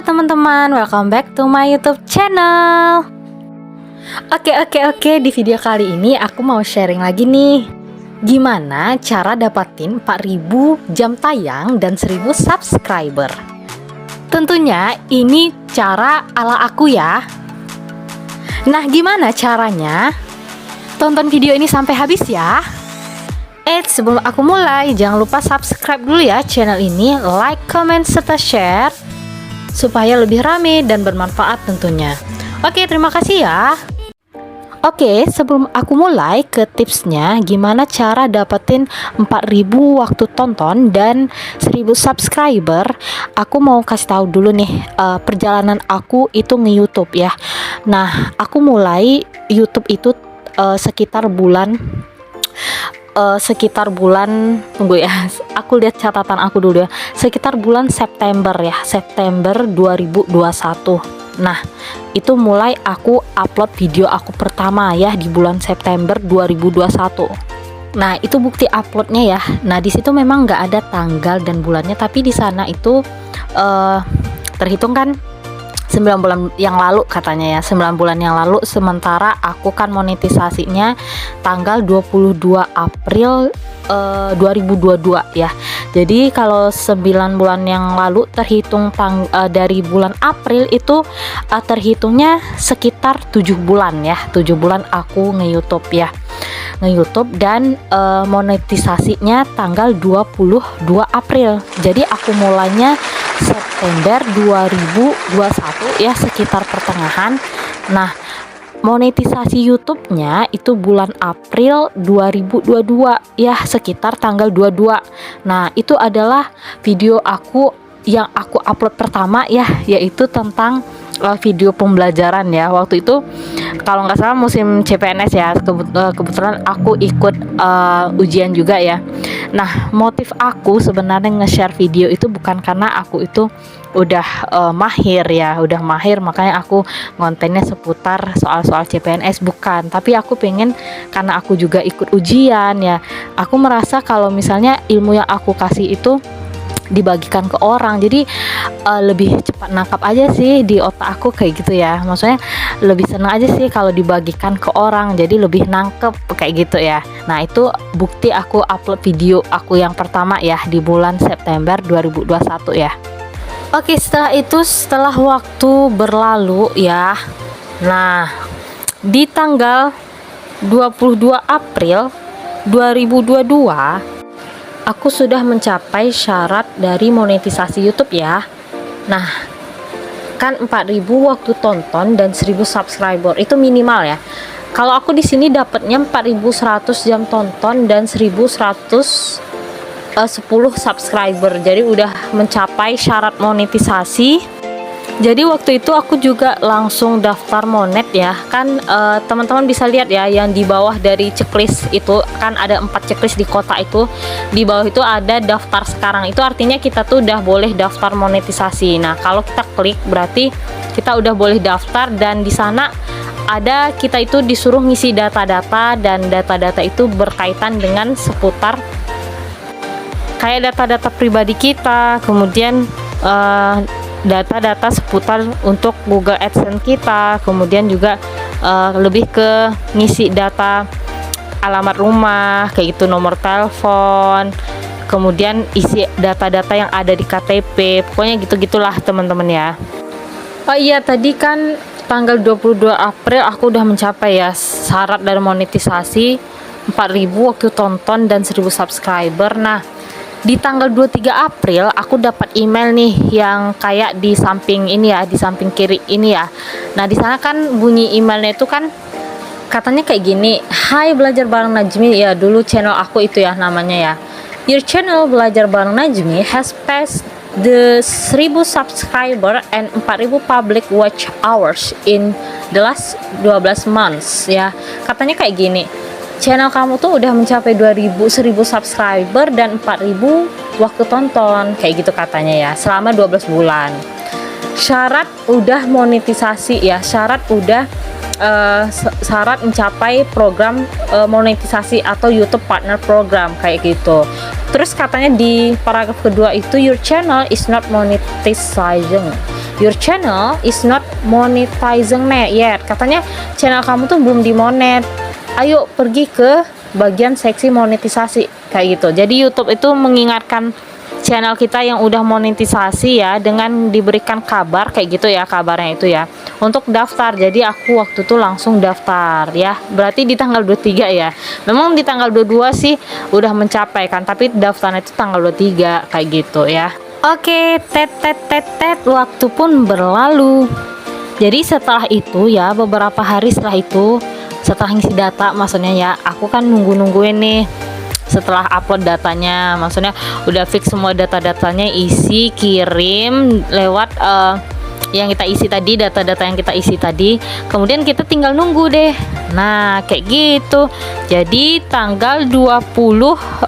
Halo teman-teman, welcome back to my YouTube channel. Oke, di video kali ini aku mau sharing lagi nih, gimana cara dapatin 4000 jam tayang dan 1000 subscriber. Tentunya ini cara ala aku ya. Nah, gimana caranya? Tonton video ini sampai habis ya. Sebelum aku mulai, jangan lupa subscribe dulu ya channel ini, like, comment, serta share supaya lebih rame dan bermanfaat tentunya. Oke, terima kasih ya. Oke, sebelum aku mulai ke tipsnya gimana cara dapetin 4000 waktu tonton dan 1000 subscriber, aku mau kasih tahu dulu nih perjalanan aku itu nge-YouTube ya. Nah, aku mulai YouTube itu sekitar bulan tunggu ya, aku lihat catatan aku dulu ya, sekitar bulan September ya, September 2021. Nah, itu mulai aku upload video aku pertama ya di bulan September 2021. Nah, itu bukti uploadnya ya. Nah, di situ memang nggak ada tanggal dan bulannya, tapi di sana itu terhitung kan 9 bulan yang lalu katanya ya, 9 bulan yang lalu, sementara aku kan monetisasinya tanggal 22 April 2022 ya. Jadi kalau 9 bulan yang lalu terhitung dari bulan April itu terhitungnya sekitar 7 bulan ya. 7 bulan aku nge-YouTube ya. Nge-YouTube dan monetisasinya tanggal 22 April. Jadi aku mulainya September 2021 ya, sekitar pertengahan. Nah, monetisasi YouTube-nya itu bulan April 2022 ya, sekitar tanggal 22. Nah, itu adalah video aku yang aku upload pertama ya, yaitu tentang video pembelajaran ya. Waktu itu kalau nggak salah musim CPNS ya, kebetulan aku ikut ujian juga ya. Nah, motif aku sebenarnya nge-share video itu bukan karena aku itu udah mahir ya, udah mahir makanya aku kontennya seputar soal-soal CPNS, bukan. Tapi aku pengen, karena aku juga ikut ujian ya, aku merasa kalau misalnya ilmu yang aku kasih itu dibagikan ke orang, jadi lebih cepat nangkap aja sih di otak aku kayak gitu ya. Maksudnya lebih senang aja sih kalau dibagikan ke orang, jadi lebih nangkep kayak gitu ya. Nah, itu bukti aku upload video aku yang pertama ya di bulan September 2021 ya. Oke, setelah itu, setelah waktu berlalu ya, nah di tanggal 22 April 2022 aku sudah mencapai syarat dari monetisasi YouTube ya. Nah, kan 4000 waktu tonton dan 1000 subscriber itu minimal ya. Kalau aku di sini dapatnya 4100 jam tonton dan 1110 subscriber. Jadi udah mencapai syarat monetisasi. Jadi waktu itu aku juga langsung daftar monet ya. Kan teman-teman bisa lihat ya, yang di bawah dari checklist itu kan ada 4 checklist di kotak itu. Di bawah itu ada daftar sekarang. Itu artinya kita tuh udah boleh daftar monetisasi. Nah, kalau kita klik berarti kita udah boleh daftar, dan di sana ada, kita itu disuruh ngisi data-data, dan data-data itu berkaitan dengan seputar kayak data-data pribadi kita, kemudian data-data seputar untuk Google AdSense kita, kemudian juga lebih ke ngisi data alamat rumah kayak gitu, nomor telepon, kemudian isi data-data yang ada di KTP, pokoknya gitu-gitulah teman-teman ya. Oh iya, tadi kan tanggal 22 April aku udah mencapai ya syarat dari monetisasi 4000 waktu tonton dan 1000 subscriber. Nah, di tanggal 23 April aku dapat email nih yang kayak di samping ini ya, di samping kiri ini ya. Nah, di sana kan bunyi emailnya itu kan katanya kayak gini, "Hai, belajar bareng Najmi." Ya, dulu channel aku itu ya namanya ya. "Your channel Belajar Bareng Najmi has passed the 1000 subscriber and 4000 public watch hours in the last 12 months." Ya, katanya kayak gini, channel kamu tuh udah mencapai 1000 subscriber dan 4000 waktu tonton, kayak gitu katanya ya, selama 12 bulan. Syarat udah monetisasi ya, syarat udah syarat mencapai program monetisasi atau YouTube Partner Program kayak gitu. Terus katanya di paragraf kedua itu, "Your channel is not monetizing." your channel is not monetizing yet. Katanya channel kamu tuh belum dimonet. Ayo pergi ke bagian seksi monetisasi kayak gitu. Jadi YouTube itu mengingatkan channel kita yang udah monetisasi ya, dengan diberikan kabar kayak gitu ya, kabarnya itu ya, untuk daftar. Jadi aku waktu itu langsung daftar ya, berarti di tanggal 23 ya. Memang di tanggal 22 sih udah mencapai kan, tapi daftarnya itu tanggal 23 kayak gitu ya. Oke, waktu pun berlalu. Jadi setelah itu ya, beberapa hari setelah itu, setelah ngisi data maksudnya ya, aku kan nungguin nih setelah upload datanya, maksudnya udah fix semua data-datanya, isi kirim lewat yang kita isi tadi, data-data yang kita isi tadi, kemudian kita tinggal nunggu deh. Nah kayak gitu. Jadi tanggal 28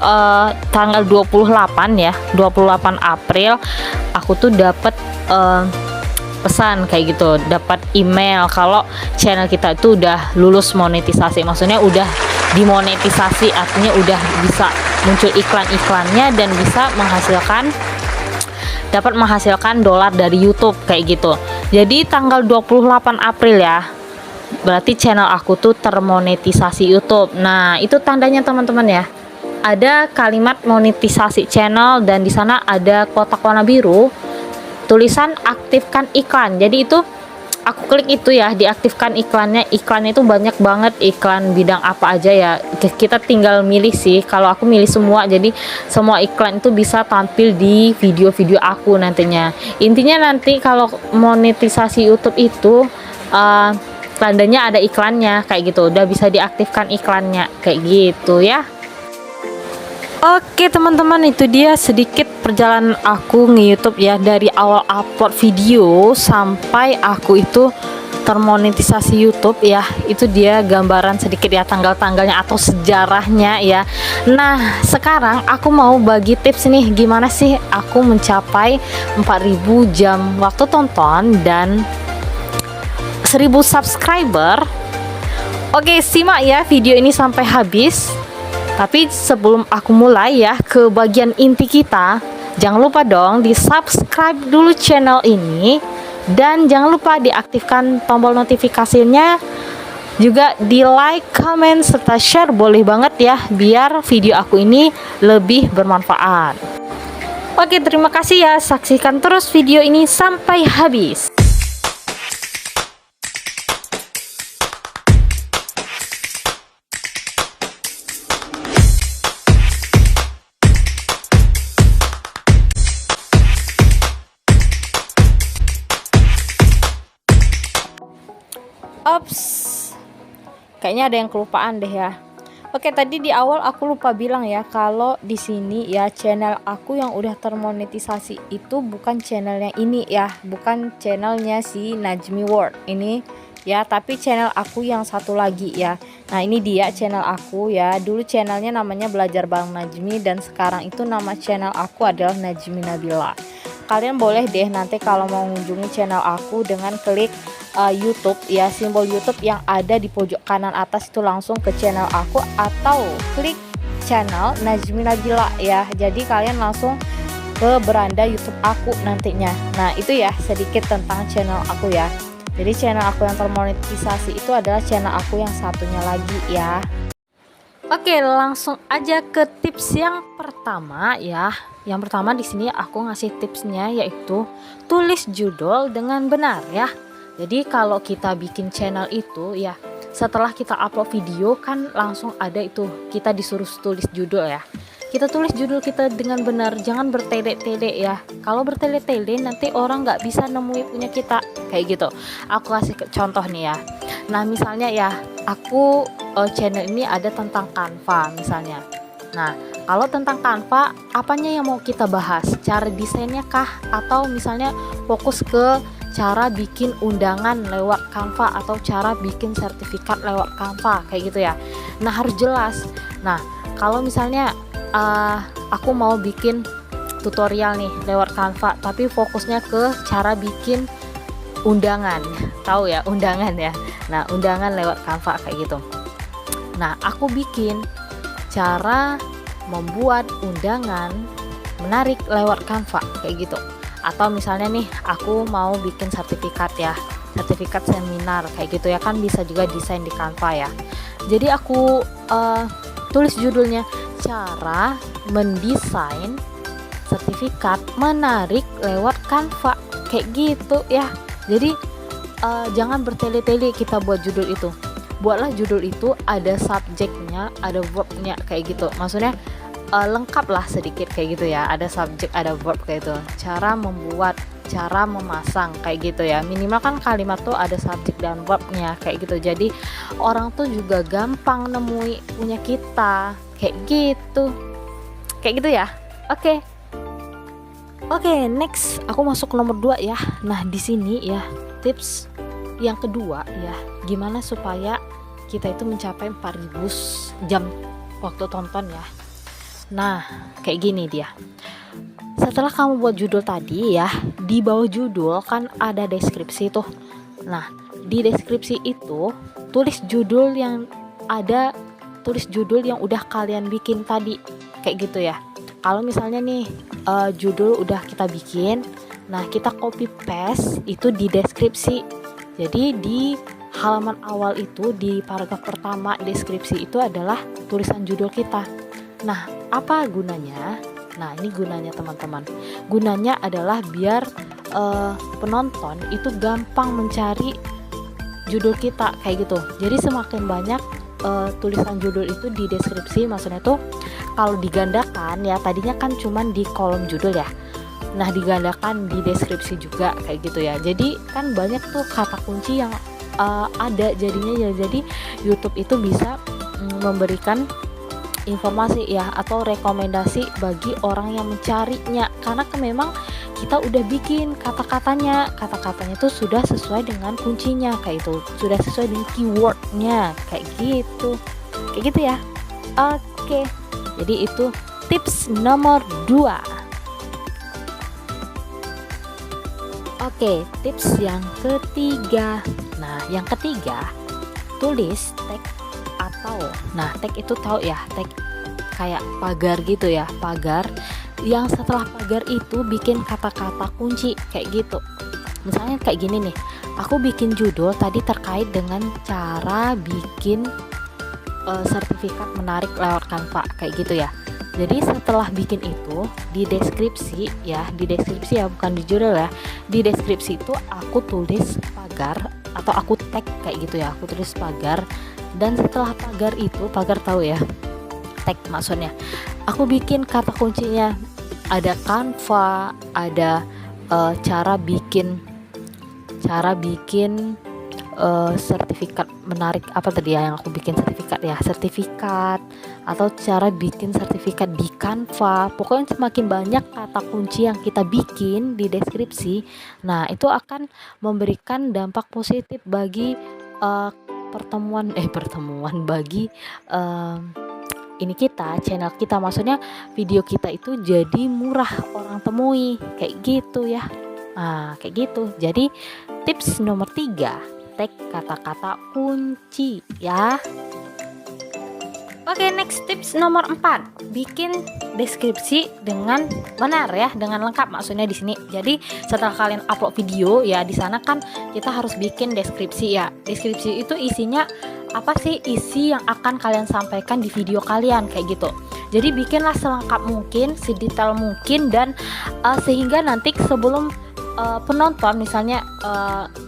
ya, 28 April aku tuh dapat pesan kayak gitu, dapat email kalau channel kita itu udah lulus monetisasi, maksudnya udah dimonetisasi, artinya udah bisa muncul iklan-iklannya dan bisa dapat menghasilkan dolar dari YouTube kayak gitu. Jadi tanggal 28 April ya, berarti channel aku tuh termonetisasi YouTube. Nah itu tandanya teman-teman ya, ada kalimat monetisasi channel dan di sana ada kotak warna biru tulisan aktifkan iklan. Jadi itu aku klik itu ya, diaktifkan iklannya. Iklannya itu banyak banget, iklan bidang apa aja ya, kita tinggal milih sih. Kalau aku milih semua, jadi semua iklan itu bisa tampil di video-video aku nantinya. Intinya nanti kalau monetisasi YouTube itu tandanya ada iklannya kayak gitu, udah bisa diaktifkan iklannya kayak gitu ya. Oke teman-teman, itu dia sedikit perjalanan aku nge-YouTube ya, dari awal upload video sampai aku itu termonetisasi YouTube ya. Itu dia gambaran sedikit ya, tanggal-tanggalnya atau sejarahnya ya. Nah sekarang aku mau bagi tips nih, gimana sih aku mencapai 4000 jam waktu tonton dan 1000 subscriber. Oke, simak ya video ini sampai habis. Tapi sebelum aku mulai ya ke bagian inti kita, jangan lupa dong di subscribe dulu channel ini, dan jangan lupa diaktifkan tombol notifikasinya, juga di like, comment, serta share boleh banget ya, biar video aku ini lebih bermanfaat. Oke, terima kasih ya, saksikan terus video ini sampai habis. Ops, kayaknya ada yang kelupaan deh ya. Oke, tadi di awal aku lupa bilang ya, kalau di sini ya channel aku yang udah termonetisasi itu bukan channelnya ini ya, bukan channelnya si Najmi World ini ya, tapi channel aku yang satu lagi ya. Nah ini dia channel aku ya, dulu channelnya namanya Belajar Bareng Najmi, dan sekarang itu nama channel aku adalah Najmi Nabila. Kalian boleh deh nanti kalau mau mengunjungi channel aku dengan klik YouTube ya, simbol YouTube yang ada di pojok kanan atas itu, langsung ke channel aku, atau klik channel Najmi Nabila ya. Jadi kalian langsung ke beranda YouTube aku nantinya. Nah itu ya sedikit tentang channel aku ya. Jadi channel aku yang termonetisasi itu adalah channel aku yang satunya lagi ya. Oke, langsung aja ke tips yang pertama ya. Yang pertama di sini aku ngasih tipsnya, yaitu tulis judul dengan benar ya. Jadi kalau kita bikin channel itu ya, setelah kita upload video kan langsung ada itu, kita disuruh tulis judul ya. Kita tulis judul kita dengan benar, jangan bertele-tele ya. Kalau bertele-tele nanti orang nggak bisa nemuin punya kita kayak gitu. Aku kasih contoh nih ya. Nah misalnya ya, aku channel ini ada tentang Canva misalnya. Nah kalau tentang Canva, apanya yang mau kita bahas? Cara desainnya kah? Atau misalnya fokus ke cara bikin undangan lewat Canva, atau cara bikin sertifikat lewat Canva kayak gitu ya. Nah harus jelas. Nah kalau misalnya aku mau bikin tutorial nih lewat Canva, tapi fokusnya ke cara bikin undangan, tahu ya undangan ya. Nah undangan lewat Canva kayak gitu. Nah aku bikin cara membuat undangan menarik lewat Canva kayak gitu. Atau misalnya nih aku mau bikin sertifikat ya, sertifikat seminar kayak gitu ya, kan bisa juga desain di Canva ya. Jadi aku tulis judulnya cara mendesain sertifikat menarik lewat Canva kayak gitu ya. Jadi jangan bertele-tele kita buat judul itu. Buatlah judul itu ada subjeknya, ada verbnya kayak gitu. Maksudnya lengkap lah sedikit kayak gitu ya. Ada subjek, ada verb kayak gitu. Cara membuat, cara memasang kayak gitu ya. Minimal kan kalimat tuh ada subjek dan verbnya kayak gitu. Jadi orang tuh juga gampang nemui punya kita kayak gitu. Kayak gitu ya. Oke, next aku masuk ke nomor 2 ya. Nah, di sini ya tips yang kedua ya, gimana supaya kita itu mencapai 4.000 jam waktu tonton ya. Nah, kayak gini dia. Setelah kamu buat judul tadi ya, di bawah judul kan ada deskripsi tuh. Nah, di deskripsi itu tulis judul yang udah kalian bikin tadi kayak gitu ya. Kalau misalnya nih judul udah kita bikin, nah kita copy paste itu di deskripsi. Jadi di halaman awal itu, di paragraf pertama deskripsi itu adalah tulisan judul kita. Nah, apa gunanya? Nah, ini gunanya teman-teman. Gunanya adalah biar penonton itu gampang mencari judul kita kayak gitu. Jadi semakin banyak tulisan judul itu di deskripsi, maksudnya tuh kalau digandakan ya, tadinya kan cuman di kolom judul ya, nah digandakan di deskripsi juga kayak gitu ya. Jadi kan banyak tuh kata kunci yang ada jadinya ya. Jadi YouTube itu bisa memberikan informasi ya atau rekomendasi bagi orang yang mencarinya, karena memang kita udah bikin kata-katanya itu sudah sesuai dengan kuncinya kayak itu, sudah sesuai dengan keywordnya kayak gitu ya. Oke, jadi itu tips nomor 2. Oke, tips yang ketiga. Nah, yang ketiga, tulis tag atau, nah tag itu tahu ya, tag kayak pagar gitu ya, pagar yang setelah pagar itu bikin kata-kata kunci kayak gitu. Misalnya kayak gini nih, aku bikin judul tadi terkait dengan cara bikin sertifikat menarik lewat Canva kayak gitu ya. Jadi setelah bikin itu di deskripsi ya, bukan di judul ya, di deskripsi itu aku tulis pagar atau aku tag kayak gitu ya, aku tulis pagar. Dan setelah pagar itu, pagar tahu ya, tag maksudnya, aku bikin kata kuncinya, ada Canva, ada cara bikin sertifikat menarik, apa tadi ya yang aku bikin sertifikat atau cara bikin sertifikat di Canva. Pokoknya semakin banyak kata kunci yang kita bikin di deskripsi, nah itu akan memberikan dampak positif bagi pertemuan bagi ini kita, channel kita, maksudnya video kita itu jadi murah orang temui kayak gitu ya. Nah, kayak gitu. Jadi tips nomor 3, tag kata-kata kunci ya. Oke, next tips nomor 4, bikin deskripsi dengan benar ya, dengan lengkap maksudnya di sini. Jadi setelah kalian upload video ya, di sana kan kita harus bikin deskripsi ya. Deskripsi itu isinya apa sih, isi yang akan kalian sampaikan di video kalian kayak gitu. Jadi bikinlah selengkap mungkin, sedetail mungkin, dan sehingga nanti sebelum penonton misalnya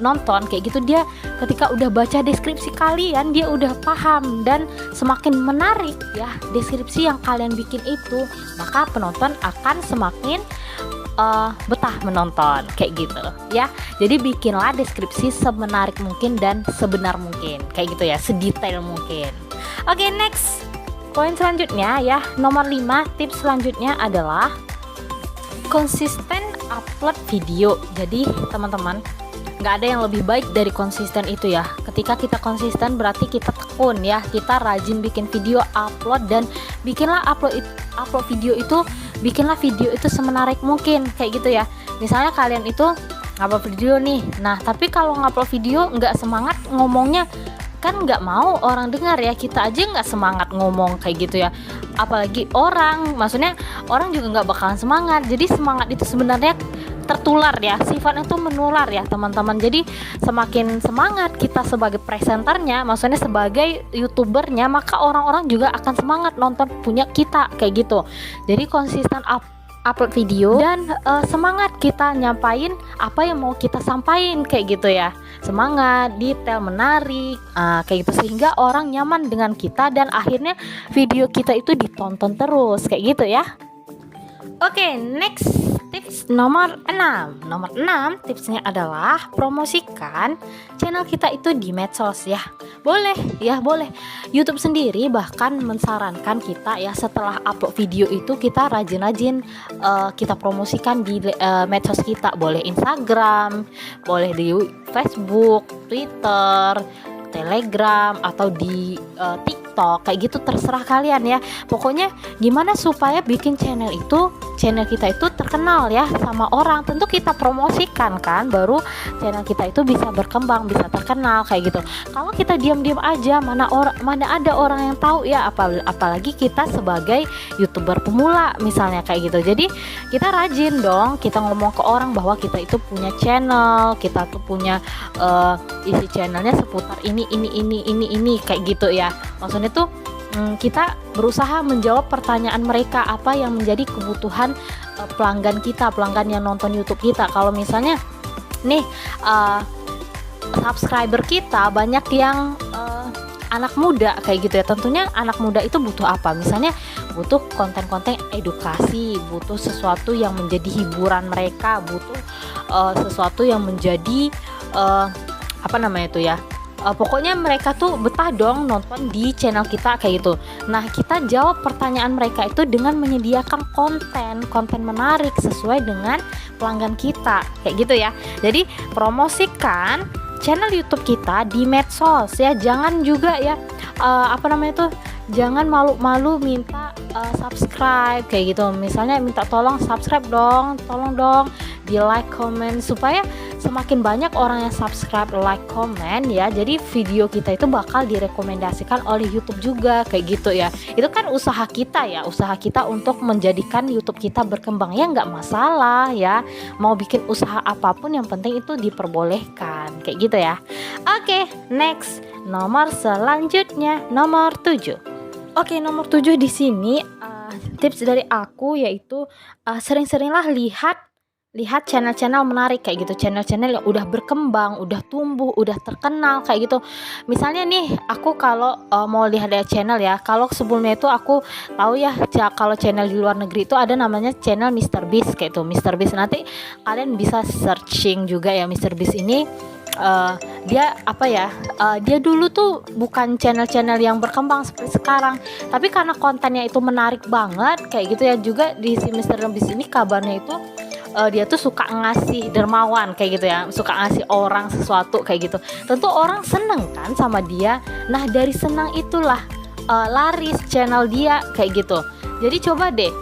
nonton kayak gitu, dia ketika udah baca deskripsi kalian dia udah paham, dan semakin menarik ya deskripsi yang kalian bikin itu, maka penonton akan semakin betah menonton kayak gitu ya. Jadi bikinlah deskripsi semenarik mungkin dan sebenar mungkin kayak gitu ya, sedetail mungkin. Oke, next poin selanjutnya ya, nomor 5, tips selanjutnya adalah konsisten upload video. Jadi teman-teman, nggak ada yang lebih baik dari konsisten itu ya. Ketika kita konsisten berarti kita tekun ya, kita rajin bikin video, upload, dan bikinlah upload video itu, bikinlah video itu semenarik mungkin kayak gitu ya. Misalnya kalian itu ngupload video nih, nah tapi kalau ngupload video nggak semangat ngomongnya, kan nggak mau orang dengar ya, kita aja nggak semangat ngomong kayak gitu ya, apalagi orang, maksudnya orang juga nggak bakalan semangat. Jadi semangat itu sebenarnya tertular ya, sifatnya tuh menular ya teman-teman. Jadi semakin semangat kita sebagai presenternya, maksudnya sebagai youtubernya, maka orang-orang juga akan semangat nonton punya kita kayak gitu. Jadi konsisten upload video dan semangat kita nyampain apa yang mau kita sampaikan kayak gitu ya, semangat, detail, menarik, kayak gitu, sehingga orang nyaman dengan kita dan akhirnya video kita itu ditonton terus kayak gitu ya. Oke, next tips nomor 6. Nomor 6 tipsnya adalah promosikan channel kita itu di medsos ya. Boleh ya, boleh. YouTube sendiri bahkan mensarankan kita ya, setelah upload video itu kita rajin-rajin kita promosikan di medsos kita. Boleh Instagram, boleh di Facebook, Twitter, Telegram, atau di TikTok, kayak gitu, terserah kalian ya. Pokoknya gimana supaya bikin channel kita itu terkenal ya sama orang. Tentu kita promosikan kan, baru channel kita itu bisa berkembang, bisa terkenal kayak gitu. Kalau kita diam-diam aja, mana ada orang yang tahu ya, apalagi kita sebagai YouTuber pemula misalnya kayak gitu. Jadi kita rajin dong, kita ngomong ke orang bahwa kita itu punya channel, kita tuh punya isi channelnya seputar ini kayak gitu ya. Maksudnya tuh kita berusaha menjawab pertanyaan mereka, apa yang menjadi kebutuhan pelanggan yang nonton YouTube kita. Kalau misalnya nih subscriber kita banyak yang anak muda kayak gitu ya, tentunya anak muda itu butuh apa? Misalnya butuh konten-konten edukasi, butuh sesuatu yang menjadi hiburan mereka, butuh sesuatu yang menjadi apa namanya itu ya, pokoknya mereka tuh betah dong nonton di channel kita kayak gitu. Nah, kita jawab pertanyaan mereka itu dengan menyediakan konten menarik sesuai dengan pelanggan kita kayak gitu ya. Jadi promosikan channel YouTube kita di medsos ya. Jangan juga ya jangan malu-malu minta subscribe kayak gitu. Misalnya minta tolong subscribe dong, tolong dong di like, comment, supaya semakin banyak orang yang subscribe, like, comment ya. Jadi video kita itu bakal direkomendasikan oleh YouTube juga kayak gitu ya. Itu kan usaha kita ya, usaha kita untuk menjadikan YouTube kita berkembang ya, nggak masalah ya. Mau bikin usaha apapun yang penting itu diperbolehkan kayak gitu ya. Oke, next, nomor selanjutnya nomor 7. Oke, nomor 7 di sini tips dari aku yaitu sering-seringlah lihat channel-channel menarik kayak gitu, channel-channel yang udah berkembang, udah tumbuh, udah terkenal kayak gitu. Misalnya nih, aku kalau mau lihat channel ya, kalau sebelumnya itu aku tahu ya, kalau channel di luar negeri itu ada namanya channel MrBeast kayak itu. MrBeast, nanti kalian bisa searching juga ya. MrBeast ini dia apa ya, dia dulu tuh bukan channel-channel yang berkembang seperti sekarang, tapi karena kontennya itu menarik banget kayak gitu ya. Juga di si MrBeast ini kabarnya itu dia tuh suka ngasih, dermawan kayak gitu ya, suka ngasih orang sesuatu kayak gitu. Tentu orang seneng kan sama dia. Nah, dari senang itulah laris channel dia kayak gitu. Jadi coba deh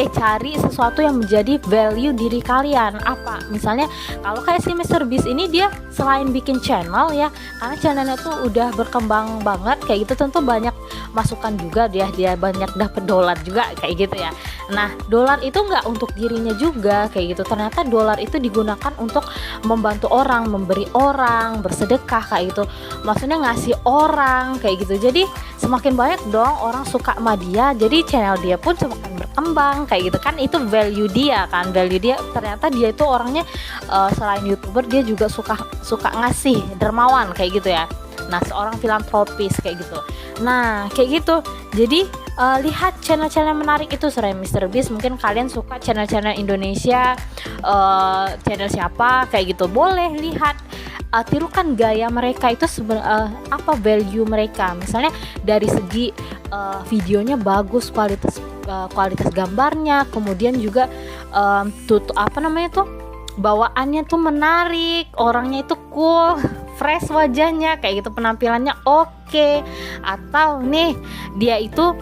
cari sesuatu yang menjadi value diri kalian. Apa? Misalnya kalau kayak si MrBeast ini, dia selain bikin channel ya, karena channelnya tuh udah berkembang banget kayak gitu, tentu banyak masukan juga dia banyak dapet dolar juga kayak gitu ya. Nah, dolar itu nggak untuk dirinya juga kayak gitu. Ternyata dolar itu digunakan untuk membantu orang, memberi orang, bersedekah kayak gitu. Maksudnya ngasih orang kayak gitu. Jadi semakin banyak dong orang suka sama dia, jadi channel dia pun semakin berkembang kayak gitu kan. Itu value dia kan, value dia. Ternyata dia itu orangnya selain YouTuber, dia juga suka ngasih, dermawan kayak gitu ya. Nah, seorang filantropis kayak gitu. Nah, kayak gitu. Jadi lihat channel-channel menarik itu selain MrBeast. Mungkin kalian suka channel-channel Indonesia, channel siapa kayak gitu, boleh lihat, tirukan gaya mereka itu apa value mereka. Misalnya dari segi videonya bagus, kualitas gambarnya, kemudian juga bawaannya tuh menarik, orangnya itu cool, fresh wajahnya kayak gitu, penampilannya oke. Atau nih dia itu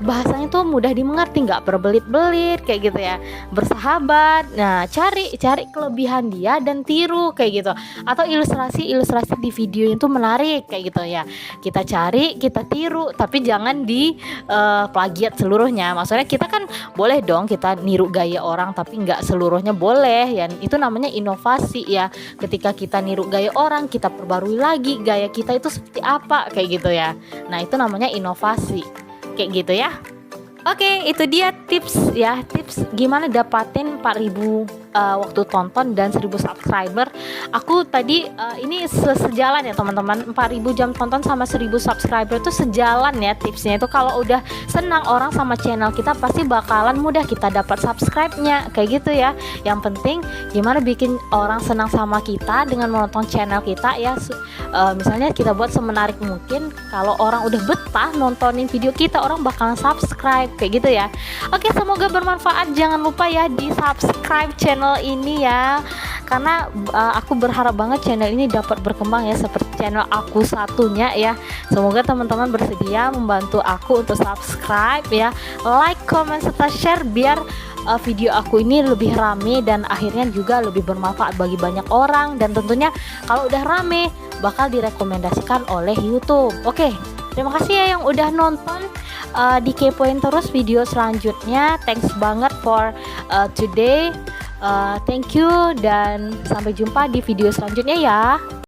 bahasanya tuh mudah dimengerti, nggak berbelit-belit kayak gitu ya, bersahabat. Nah, cari kelebihan dia dan tiru kayak gitu, atau ilustrasi di video itu menarik kayak gitu ya, kita cari, kita tiru, tapi jangan di plagiat seluruhnya. Maksudnya kita kan boleh dong kita niru gaya orang, tapi nggak seluruhnya boleh ya, itu namanya inovasi ya. Ketika kita niru gaya orang, kita perbarui lagi gaya kita itu seperti apa kayak gitu ya. Nah, itu namanya inovasi kayak gitu ya. Oke, itu dia tips ya, tips gimana dapatin 4.000 waktu tonton dan 1.000 subscriber. Aku tadi ini sejalan ya teman-teman, 4.000 jam tonton sama 1.000 subscriber itu sejalan ya tipsnya. Itu kalau udah senang orang sama channel kita, pasti bakalan mudah kita dapat subscribe-nya kayak gitu ya. Yang penting gimana bikin orang senang sama kita dengan menonton channel kita ya. Misalnya kita buat semenarik mungkin, kalau orang udah betah nontonin video kita, orang bakalan subscribe kayak gitu ya. Oke, semoga bermanfaat. Jangan lupa ya di subscribe channel ini ya, karena aku berharap banget channel ini dapat berkembang ya seperti channel aku satunya ya. Semoga teman-teman bersedia membantu aku untuk subscribe ya, like, comment, serta share biar video aku ini lebih rame dan akhirnya juga lebih bermanfaat bagi banyak orang. Dan tentunya kalau udah rame bakal direkomendasikan oleh YouTube. Oke, terima kasih ya yang udah nonton. Dikepoin terus video selanjutnya. Thanks banget for today. Thank you dan sampai jumpa di video selanjutnya ya.